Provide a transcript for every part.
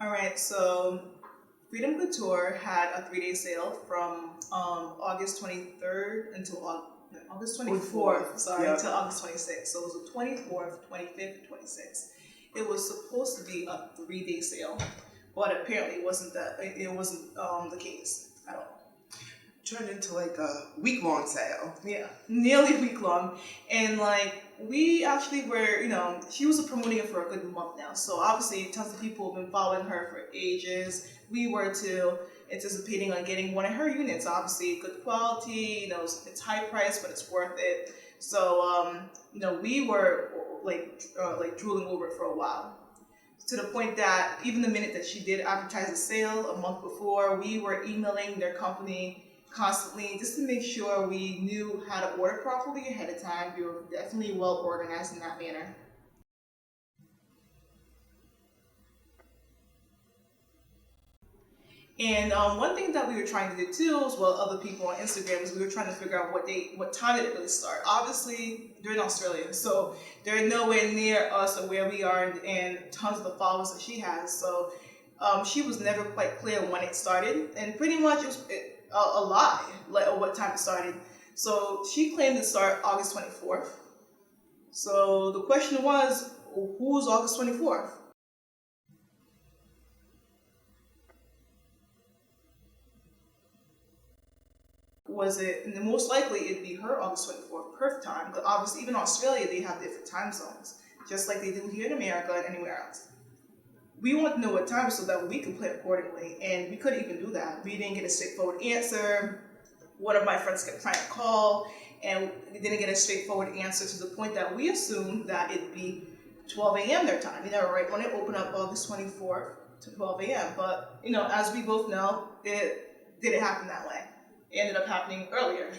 All right, so Freedom Couture had a 3-day sale from August 23rd until August 24th, until August 26th. So it was the 24th, 25th, 26th. It was supposed to be a 3-day sale, but apparently it wasn't the case at all. Turned into like a week-long sale. Yeah, nearly week-long. And like, we actually were, she was promoting it for a good month now. So obviously tons of people have been following her for ages. We were too, anticipating on getting one of her units. Obviously good quality, it's high price, but it's worth it. So, we were like drooling over it for a while. To the point that even the minute that she did advertise the sale a month before, we were emailing their company constantly just to make sure we knew how to order properly ahead of time. We were definitely well organized in that manner. And one thing that we were trying to do too, as well as other people on Instagram, is we were trying to figure out what time did it really start. Obviously, they're in Australia, so they're nowhere near us or where we are, and tons of the followers that she has. So she was never quite clear when it started, and pretty much it was a lie, like what time it started. So she claimed to start August 24th. So the question was, who's August 24th? Was it, and most likely it'd be her August 24th Perth time, but obviously even in Australia they have different time zones, just like they do here in America and anywhere else. We want to know what time so that we can plan accordingly, and we couldn't even do that. We didn't get a straightforward answer. One of my friends kept trying to call, and we didn't get a straightforward answer, to the point that we assumed that it'd be 12 a.m. their time, right when it opened up August 24th to 12 a.m. But, as we both know, it didn't happen that way. It ended up happening earlier.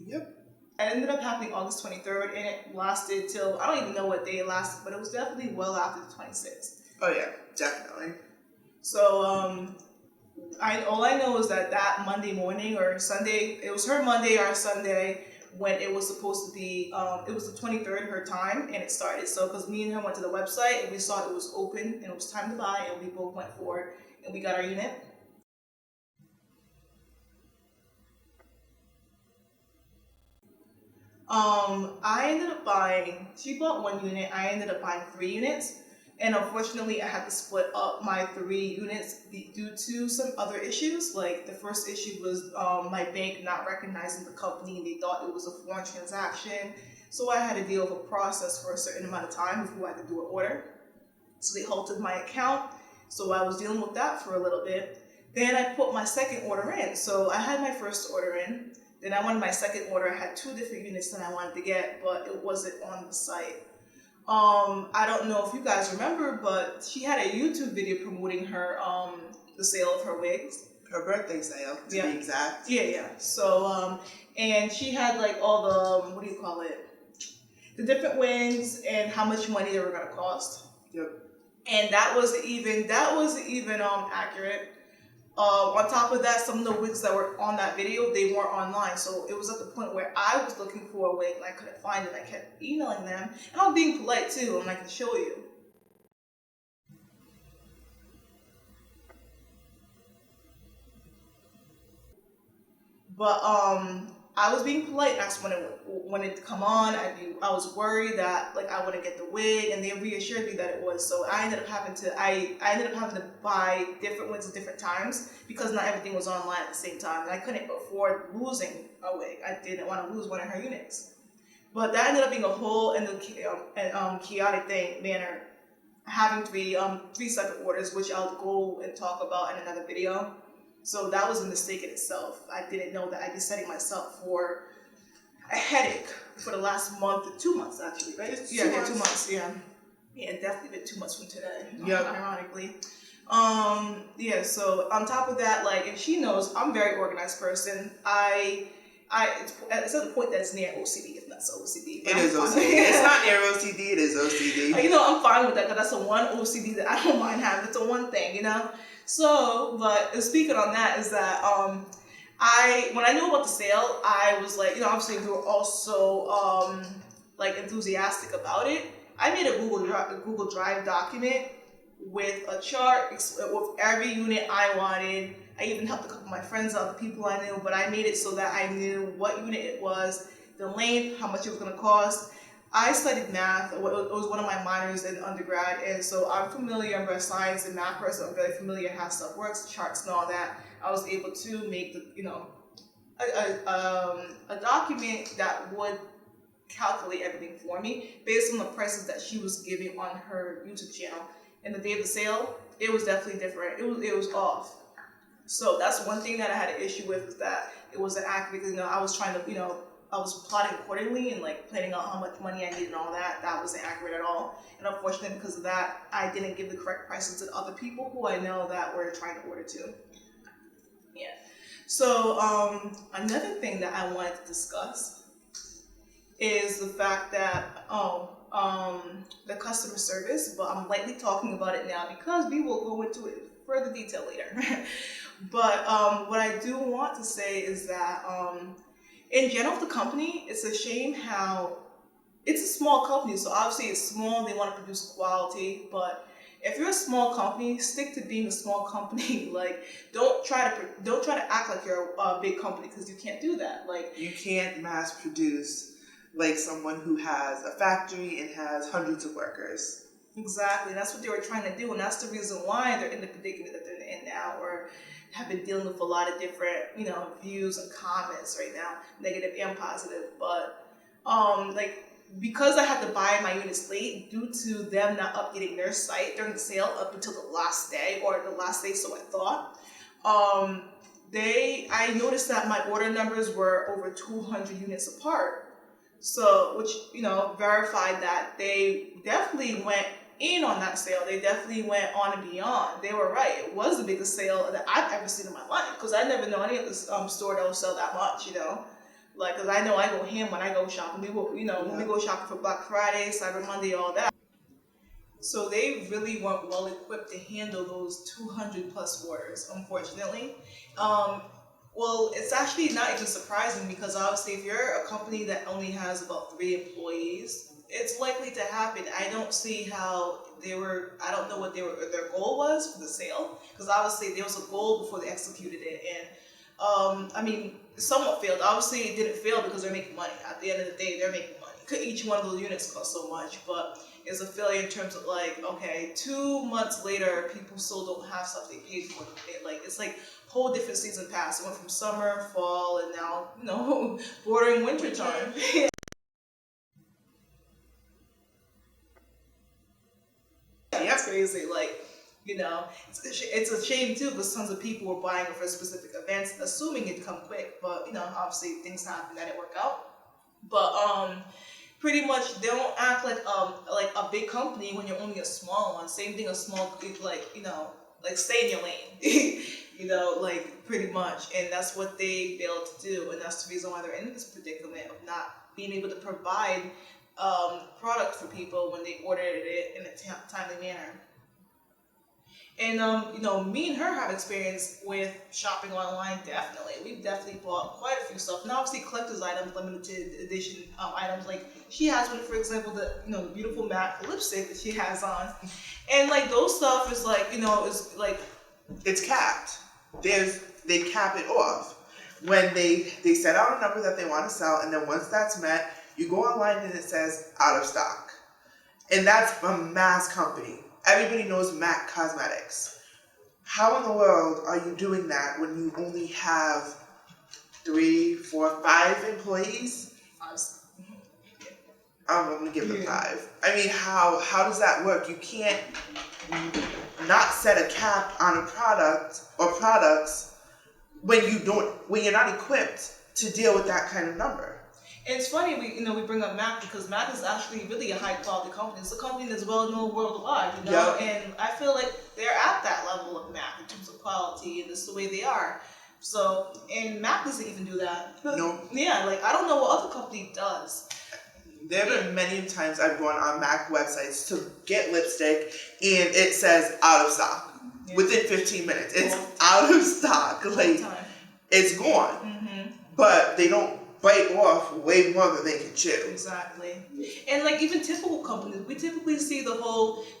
Yep. It ended up happening August 23rd, and it lasted till, I don't even know what day it lasted, but it was definitely well after the 26th. Oh yeah, definitely. So, all I know is that Monday morning or Sunday, it was her Monday or Sunday when it was supposed to be, it was the 23rd, her time, and it started. So, because me and her went to the website, and we saw it was open, and it was time to buy, and we both went for it, and we got our unit. I ended up buying, she bought 1 unit, I ended up buying 3 units. And unfortunately, I had to split up my 3 units due to some other issues. Like, the first issue was my bank not recognizing the company. They thought it was a foreign transaction. So I had to deal with a process for a certain amount of time before I could do an order. So they halted my account. So I was dealing with that for a little bit. Then I put my second order in. So I had my first order in. Then I wanted my second order. I had 2 different units that I wanted to get, but it wasn't on the site. I don't know if you guys remember, but she had a YouTube video promoting her, the sale of her wigs. Her birthday sale, to be exact. Yeah. So, and she had like all the, the different wigs and how much money they were gonna cost. Yep. And that wasn't even accurate. On top of that, some of the wigs that were on that video, they weren't online. So it was at the point where I was looking for a wig and I couldn't find it. I kept emailing them, and I was being polite too, and I can show you. But I was being polite and asked when it come on. I was worried that I wouldn't get the wig, and they reassured me that it was. So I ended up having to buy different wigs at different times because not everything was online at the same time, and I couldn't afford losing a wig. I didn't want to lose one of her units. But that ended up being a whole chaotic manner, having 3 separate orders, which I'll go and talk about in another video. So that was a mistake in itself. I didn't know that I'd be setting myself for a headache for the last month, 2 months actually, right? 2 months, yeah. Yeah, definitely been 2 months from today, ironically. So on top of that, and she knows I'm a very organized person. It's at the point that it's near OCD, if not so OCD. It is OCD. It's not near OCD, it is OCD. I'm fine with that because that's the one OCD that I don't mind having. It's the one thing, So, but speaking on that is that when I knew about the sale, I was obviously we were also enthusiastic about it. I made a Google Drive document with a chart with every unit I wanted. I even helped a couple of my friends out, the people I knew, but I made it so that I knew what unit it was, the length, how much it was going to cost. I studied math. It was one of my minors in undergrad, and so I'm familiar. I'm a science and math person. I'm very familiar how stuff works, charts and all that. I was able to make a document that would calculate everything for me based on the prices that she was giving on her YouTube channel. And the day of the sale, it was definitely different. It was off. So that's one thing that I had an issue with, is that it wasn't accurate. Because I was trying to I was plotting accordingly and like planning out how much money I needed and all that. That wasn't accurate at all. And unfortunately, because of that, I didn't give the correct prices to other people who I know that were trying to order too. Yeah. So another thing that I wanted to discuss is the fact that the customer service, but I'm lightly talking about it now because we will go into it in further detail later. But what I do want to say is that in general, the company, it's a shame how it's a small company. So obviously it's small, they want to produce quality, but if you're a small company, stick to being a small company. Like, don't try to act like you're a big company, because you can't do that. Like, you can't mass produce like someone who has a factory and has hundreds of workers. Exactly, that's what they were trying to do, and that's the reason why they're in the predicament that they're in now, or have been dealing with a lot of different, views and comments right now, negative and positive. But because I had to buy my units late due to them not updating their site during the sale up until the last day, or the last day, so I thought, I noticed that my order numbers were over 200 units apart. So, which, verified that they definitely went in on that sale. They definitely went on and beyond. They were right. It was the biggest sale that I've ever seen in my life, because I never know any of this store that will sell that much, Like, because I know I go ham when I go shopping. We will, when we go shopping for Black Friday, Cyber Monday, all that. So they really weren't well equipped to handle those 200 plus orders, unfortunately. Well, it's actually not even surprising, because obviously if you're a company that only has about 3 employees, it's likely to happen. I don't see how I don't know what their goal was for the sale, because obviously there was a goal before they executed it, and somewhat failed. Obviously it didn't fail because they're making money. At the end of the day, they're making money. Each one of those units cost so much, but it's a failure in terms of like, okay, 2 months later, people still don't have stuff they paid for. It's like whole different season passed. It went from summer, fall, and now, bordering winter time. That's crazy. It's a shame too, because tons of people were buying it for specific events, assuming it'd come quick. But obviously things happen that didn't work out. But pretty much don't act like a big company when you're only a small one. Same thing, a small stay in your lane. Pretty much, and that's what they failed to do, and that's the reason why they're in this predicament of not being able to provide product for people when they ordered it in a timely manner. And me and her have experience with shopping online. Definitely, we've definitely bought quite a few stuff, and obviously collector's items, limited edition items. Like, she has one, for example, the beautiful matte lipstick that she has on, and those stuff is it's capped. They cap it off when they set out a number that they want to sell, and then once that's met, you go online and it says out of stock, and that's a mass company. Everybody knows MAC Cosmetics. How in the world are you doing that when you only have 3, 4, 5 employees? I'm gonna give them 5. How does that work? You can't not set a cap on a product or products when you're not equipped to deal with that kind of number. And it's funny we bring up MAC, because MAC is actually really a high quality company. It's a company that's well known worldwide, Yep. And I feel like they're at that level of MAC in terms of quality, and it's the way they are. So, and MAC doesn't even do that. No. Yeah, I don't know what other company does. There have been many times I've gone on MAC websites to get lipstick, and it says out of stock. Yeah. Within 15 minutes, it's out of stock. It's gone. Mm-hmm. But they don't bite off way more than they can chew. Exactly. And like even typical companies, we typically see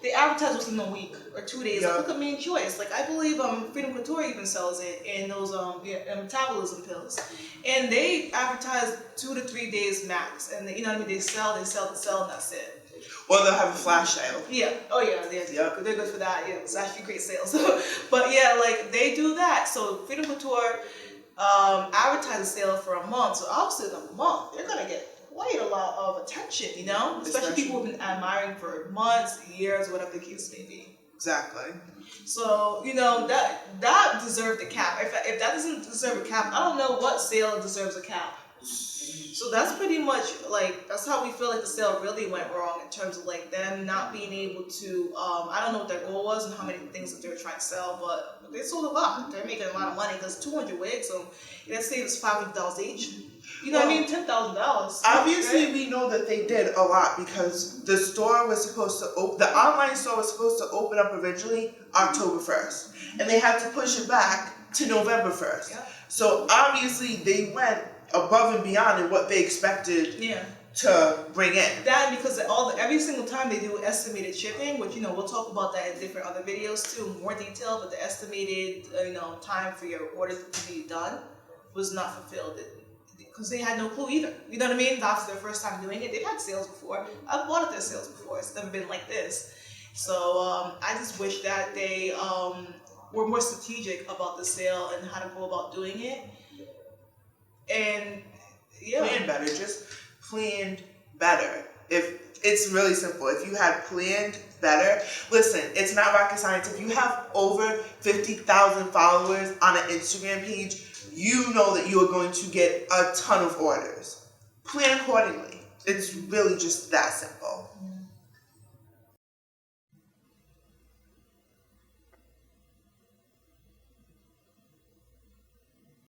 they advertise within a week or 2 days. Yeah. Like look at Main Choice. Like I believe Freedom Couture even sells it in those metabolism pills. And they advertise 2 to 3 days max. And you know what I mean? They sell, and that's it. Or they'll have a flash sale. Yeah. Oh yeah. They're good for that. Yeah. It's actually great sales. But yeah, like they do that. So Freedom Couture advertise a sale for a month. So obviously in a month they're gonna get quite a lot of attention. You know, especially people who've been admiring for months, years, whatever the case may be. Exactly. So you know that deserved a cap. If that doesn't deserve a cap, I don't know what sale deserves a cap. So that's pretty much like that's how we feel like the sale really went wrong in terms of like them not being able to. I don't know what their goal was and how many things that they were trying to sell, but they sold a lot. They're making a lot of money because 200 wigs, so let's say it's $500 each. You know what I mean? $10,000. Obviously, right? we know that they did a lot because the store was supposed to the online store was supposed to open up originally October 1st, and they had to push it back to November 1st. Yeah. So obviously, they went above and beyond in what they expected to bring in. That because every single time they do estimated shipping, which we'll talk about that in different other videos too, more detail. But the estimated time for your order to be done was not fulfilled because they had no clue either. You know what I mean? That's their first time doing it. They've had sales before. I've bought at their sales before. It's never been like this. So I just wish that they were more strategic about the sale and how to go about doing it. And plan better. Just planned better. If it's really simple, if you had planned better, listen, it's not rocket science. If you have over 50,000 followers on an Instagram page, you know that you are going to get a ton of orders. Plan accordingly. It's really just that simple.